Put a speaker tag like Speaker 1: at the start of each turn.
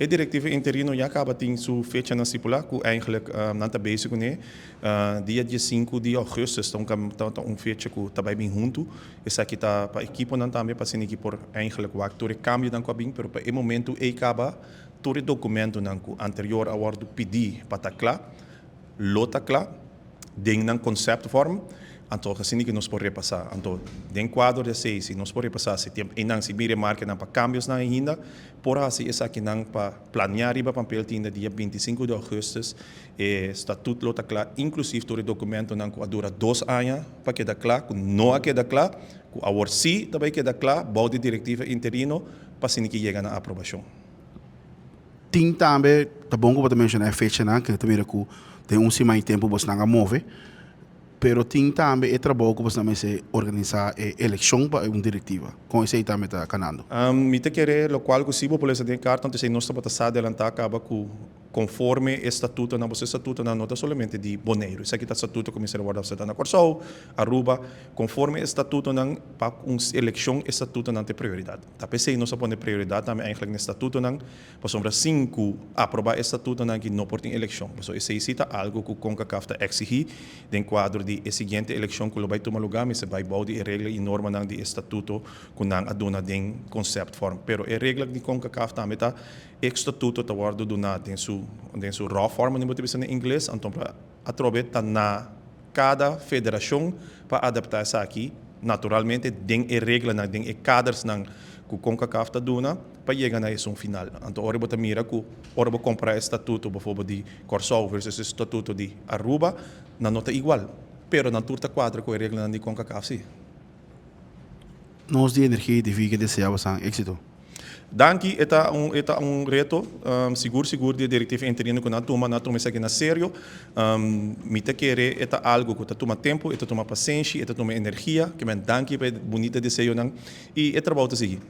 Speaker 1: E directieve interino já acaba tem sua fecha na stipula, que eigenlijk não está basic né, dia 5 de augustus, então fecha que está bem junto, essa aqui está para equipe não também para ser equipe por eigenlijk o actor cambio dan cabin, pero para o momento acaba todo documento nan que anterior ao do pedir para estar claro, lota claro, ding nan concept form. Então, assim que nós podemos repassar. Então, dentro do quadro de 6, nós podemos repassar se tempo e não se mire marca para cambios na ainda, por assim essa aqui não para planear riba papel tinda dia 25 de agosto, estatuto lota claro, inclusive todo documento não que dura 2 anos para quedar claro, não queda claro, que a sim também queda claro, bode diretiva interino para assim que chega na aprovação.
Speaker 2: Tem também, tá bom que você mencionar a fecha, né, que também tem mais tempo você não move. Pero tem também o trabalho que você também se organizar a eleição para uma diretiva. Com isso aí também está canando.
Speaker 1: Me te querer lo qual possível por essa carta, então nós estamos a adelantar acaba com conforme estatuto na você estatuto na nota somente de Bonaire. Isso aqui está estatuto começar a guardar você na Corsol, Aruba, conforme estatuto na para uma eleição estatuto na tem prioridade. Tá pensei nós põe prioridade também eigenlijk no estatuto na para sombra 5 aprovar estatuto na que não por tem eleição. Então isso aí está algo que o CONCACAF está exigir dentro quadro de a seguinte eleição que vai tomar lugar, mas vai baú de regra e norma na de estatuto que não aduna den concept form. Pero a regra de CONCACAF também está estatuto está guardo donado em sua raw form, não pode ser em inglês, então para aproveitar na cada federação para adaptar isso aqui, naturalmente den a regra na den a cadres na que o CONCACAF está dando para chegar na isso final. Então ora você mira que ora você comprar estatuto, por exemplo, de Corsol versus estatuto de Aruba, na nota igual, pero na turta quadra com a regra de CONCACAF sim.
Speaker 2: Nós de energia de vida desejamos êxito.
Speaker 1: Danke, eta reto, seguro de diretiva interino que na toma isso aqui na sério, me te querer eta algo que toma tempo, eta toma paciência, eta toma energia, que me danke para bonita desejo e trabalho a seguir.